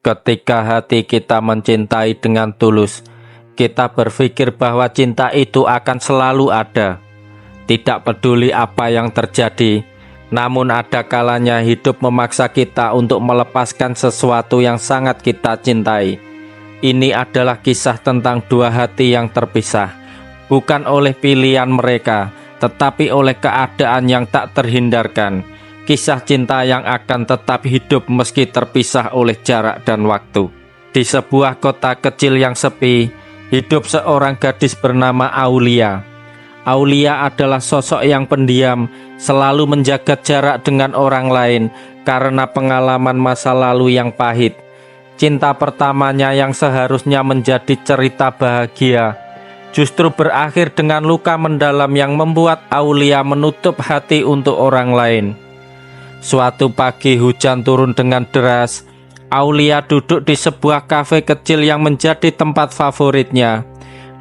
Ketika hati kita mencintai dengan tulus, kita berpikir bahwa cinta itu akan selalu ada. Tidak peduli apa yang terjadi, namun ada kalanya hidup memaksa kita untuk melepaskan sesuatu yang sangat kita cintai. Ini adalah kisah tentang dua hati yang terpisah, bukan oleh pilihan mereka, tetapi oleh keadaan yang tak terhindarkan. Kisah cinta yang akan tetap hidup meski terpisah oleh jarak dan waktu. Di sebuah kota kecil yang sepi, hidup seorang gadis bernama Aulia. Aulia adalah sosok yang pendiam, selalu menjaga jarak dengan orang lain karena pengalaman masa lalu yang pahit. Cinta pertamanya yang seharusnya menjadi cerita bahagia, justru berakhir dengan luka mendalam yang membuat Aulia menutup hati untuk orang lain. Suatu pagi hujan turun dengan deras. Aulia duduk di sebuah kafe kecil yang menjadi tempat favoritnya.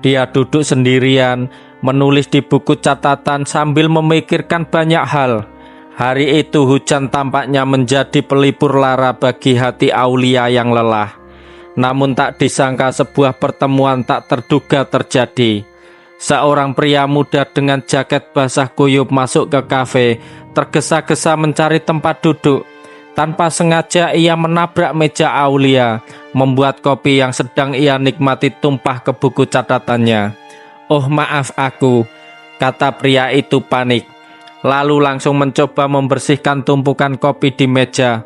Dia duduk sendirian, menulis di buku catatan sambil memikirkan banyak hal. Hari itu hujan tampaknya menjadi pelipur lara bagi hati Aulia yang lelah. Namun tak disangka sebuah pertemuan tak terduga terjadi. Seorang pria muda dengan jaket basah kuyup masuk ke kafe, tergesa-gesa mencari tempat duduk. Tanpa sengaja ia menabrak meja Aulia, membuat kopi yang sedang ia nikmati tumpah ke buku catatannya. "Oh maaf aku," kata pria itu panik. Lalu langsung mencoba membersihkan tumpukan kopi di meja.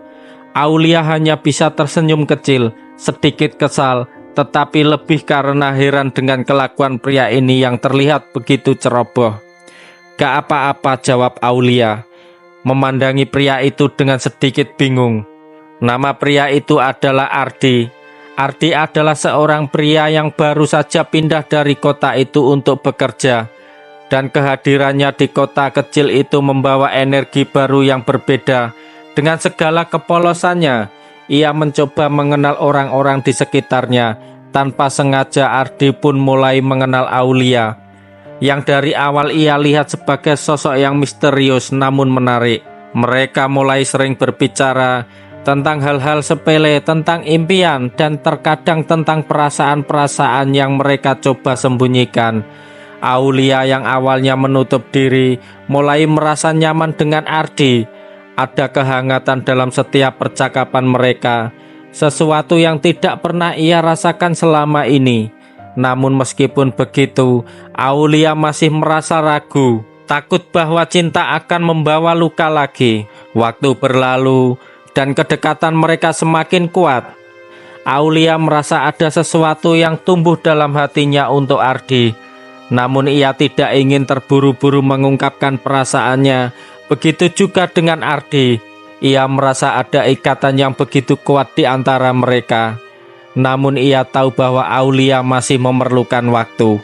Aulia hanya bisa tersenyum kecil, sedikit kesal, tetapi lebih karena heran dengan kelakuan pria ini yang terlihat begitu ceroboh. "Gak apa-apa," jawab Aulia, memandangi pria itu dengan sedikit bingung. Nama pria itu adalah Ardi. Ardi adalah seorang pria yang baru saja pindah dari kota itu untuk bekerja, dan kehadirannya di kota kecil itu membawa energi baru yang berbeda. Dengan segala kepolosannya, ia mencoba mengenal orang-orang di sekitarnya. Tanpa sengaja Ardi pun mulai mengenal Aulia, yang dari awal ia lihat sebagai sosok yang misterius namun menarik. Mereka mulai sering berbicara tentang hal-hal sepele, tentang impian, dan terkadang tentang perasaan-perasaan yang mereka coba sembunyikan. Aulia yang awalnya menutup diri mulai merasa nyaman dengan Ardi. Ada kehangatan dalam setiap percakapan mereka, sesuatu yang tidak pernah ia rasakan selama ini. Namun meskipun begitu, Aulia masih merasa ragu, takut bahwa cinta akan membawa luka lagi. Waktu berlalu dan kedekatan mereka semakin kuat. Aulia merasa ada sesuatu yang tumbuh dalam hatinya untuk Ardi. Namun ia tidak ingin terburu-buru mengungkapkan perasaannya. Begitu juga dengan Ardi. Ia merasa ada ikatan yang begitu kuat di antara mereka. Namun ia tahu bahwa Aulia masih memerlukan waktu.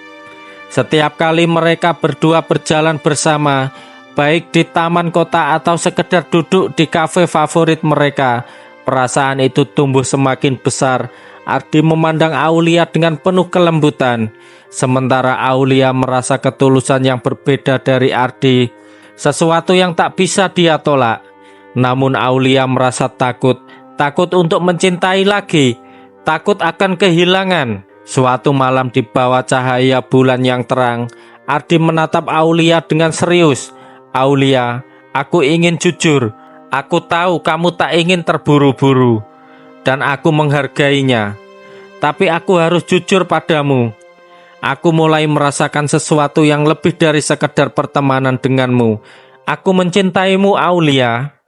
Setiap kali mereka berdua berjalan bersama, baik di taman kota atau sekedar duduk di kafe favorit mereka, perasaan itu tumbuh semakin besar. Ardi memandang Aulia dengan penuh kelembutan, sementara Aulia merasa ketulusan yang berbeda dari Ardi, sesuatu yang tak bisa dia tolak. Namun Aulia merasa takut untuk mencintai lagi, takut akan kehilangan. Suatu malam di bawah cahaya bulan yang terang, Ardi menatap Aulia dengan serius. "Aulia, aku ingin jujur. Aku tahu kamu tak ingin terburu-buru, dan aku menghargainya. Tapi aku harus jujur padamu. Aku mulai merasakan sesuatu yang lebih dari sekedar pertemanan denganmu. Aku mencintaimu, Aulia."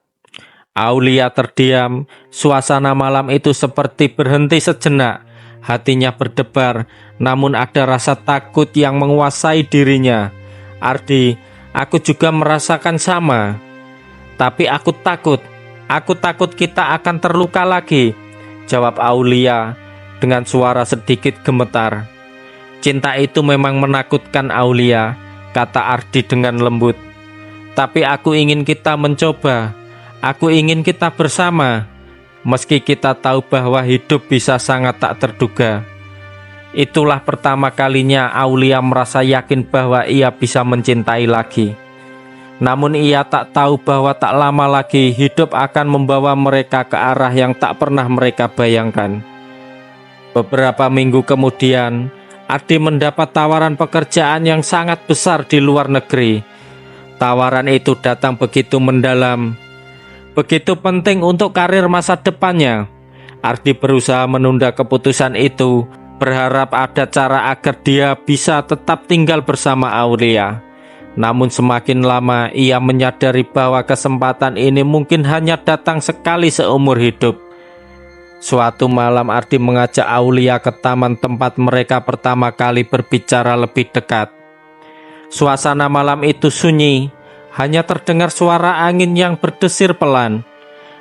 Aulia terdiam. Suasana malam itu seperti berhenti sejenak. Hatinya berdebar, namun ada rasa takut yang menguasai dirinya. "Ardi, aku juga merasakan sama. Tapi aku takut kita akan terluka lagi," jawab Aulia dengan suara sedikit gemetar. "Cinta itu memang menakutkan, Aulia," kata Ardi dengan lembut. "Tapi aku ingin kita mencoba. Aku ingin kita bersama, meski kita tahu bahwa hidup bisa sangat tak terduga." Itulah pertama kalinya Aulia merasa yakin bahwa ia bisa mencintai lagi. Namun ia tak tahu bahwa tak lama lagi hidup akan membawa mereka ke arah yang tak pernah mereka bayangkan. Beberapa minggu kemudian, Ardi mendapat tawaran pekerjaan yang sangat besar di luar negeri. Tawaran itu datang begitu mendalam, begitu penting untuk karir masa depannya. Ardi berusaha menunda keputusan itu, berharap ada cara agar dia bisa tetap tinggal bersama Aulia. Namun semakin lama ia menyadari bahwa kesempatan ini mungkin hanya datang sekali seumur hidup. Suatu malam Ardi mengajak Aulia ke taman tempat mereka pertama kali berbicara lebih dekat. Suasana malam itu sunyi, hanya terdengar suara angin yang berdesir pelan.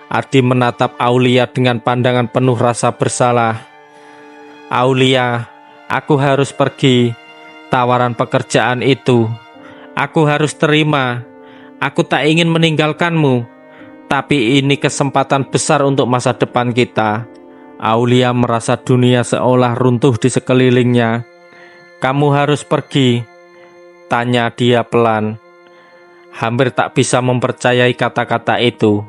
Ardi menatap Aulia dengan pandangan penuh rasa bersalah. "Aulia, aku harus pergi. Tawaran pekerjaan itu aku harus terima. Aku tak ingin meninggalkanmu, tapi ini kesempatan besar untuk masa depan kita." Aulia merasa dunia seolah runtuh di sekelilingnya. "Kamu harus pergi?" tanya dia pelan. Hampir tak bisa mempercayai kata-kata itu.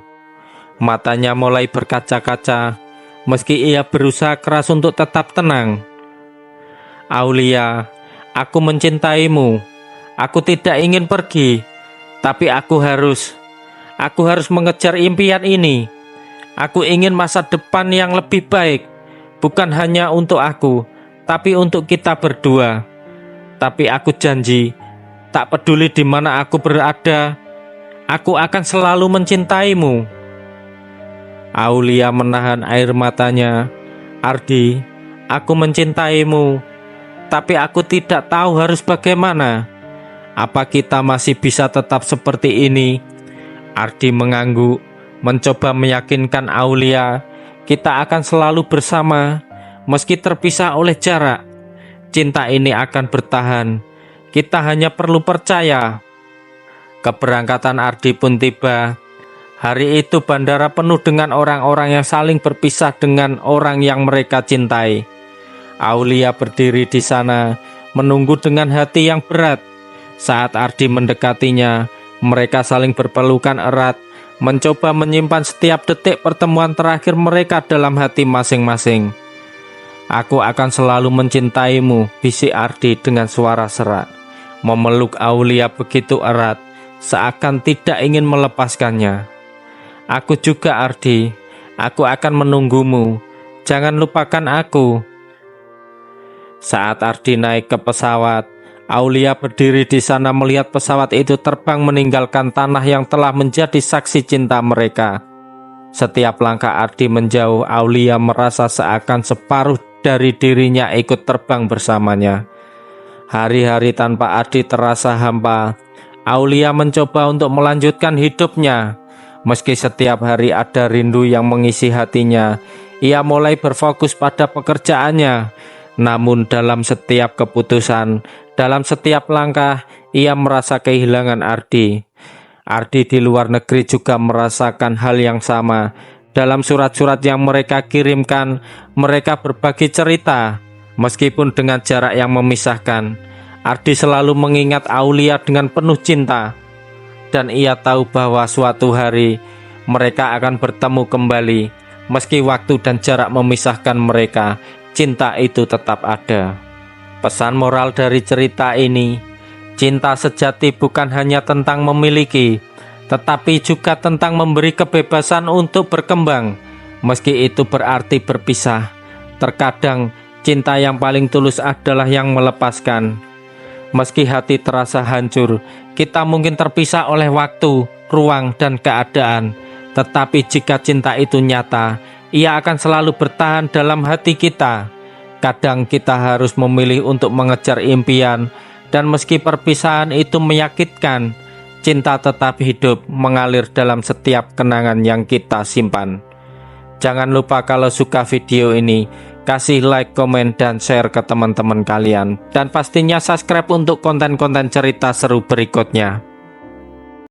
Matanya mulai berkaca-kaca, meski ia berusaha keras untuk tetap tenang. "Aulia, aku mencintaimu. Aku tidak ingin pergi, tapi aku harus mengejar impian ini. Aku ingin masa depan yang lebih baik, bukan hanya untuk aku, tapi untuk kita berdua. Tapi aku janji, tak peduli di mana aku berada, aku akan selalu mencintaimu." Aulia menahan air matanya. "Ardi, aku mencintaimu, tapi aku tidak tahu harus bagaimana. Apa kita masih bisa tetap seperti ini?" Ardi mengangguk, mencoba meyakinkan Aulia, "Kita akan selalu bersama, meski terpisah oleh jarak. Cinta ini akan bertahan. Kita hanya perlu percaya." Keberangkatan Ardi pun tiba. Hari itu bandara penuh dengan orang-orang yang saling berpisah dengan orang yang mereka cintai. Aulia berdiri di sana, menunggu dengan hati yang berat. Saat Ardi mendekatinya, mereka saling berpelukan erat, mencoba menyimpan setiap detik pertemuan terakhir mereka dalam hati masing-masing. "Aku akan selalu mencintaimu," bisik Ardi dengan suara serak. Memeluk Aulia begitu erat, seakan tidak ingin melepaskannya. "Aku juga, Ardi. Aku akan menunggumu. Jangan lupakan aku." Saat Ardi naik ke pesawat, Aulia berdiri di sana melihat pesawat itu terbang meninggalkan tanah yang telah menjadi saksi cinta mereka. Setiap langkah Ardi menjauh, Aulia merasa seakan separuh dari dirinya ikut terbang bersamanya. Hari-hari tanpa Ardi terasa hampa. Aulia mencoba untuk melanjutkan hidupnya. Meski setiap hari ada rindu yang mengisi hatinya, ia mulai berfokus pada pekerjaannya. Namun dalam setiap keputusan, dalam setiap langkah, ia merasa kehilangan Ardi. Ardi di luar negeri juga merasakan hal yang sama. Dalam surat-surat yang mereka kirimkan, mereka berbagi cerita. Meskipun dengan jarak yang memisahkan, Ardi selalu mengingat Aulia dengan penuh cinta. Dan ia tahu bahwa suatu hari mereka akan bertemu kembali. Meski waktu dan jarak memisahkan mereka, cinta itu tetap ada. Pesan moral dari cerita ini, cinta sejati bukan hanya tentang memiliki, tetapi juga tentang memberi kebebasan untuk berkembang. Meski itu berarti berpisah, terkadang cinta yang paling tulus adalah yang melepaskan. Meski hati terasa hancur, kita mungkin terpisah oleh waktu, ruang, dan keadaan. Tetapi jika cinta itu nyata, ia akan selalu bertahan dalam hati kita. Kadang kita harus memilih untuk mengejar impian, dan meski perpisahan itu menyakitkan, cinta tetap hidup mengalir dalam setiap kenangan yang kita simpan. Jangan lupa kalau suka video ini, kasih like, komen, dan share ke teman-teman kalian. Dan pastinya subscribe untuk konten-konten cerita seru berikutnya.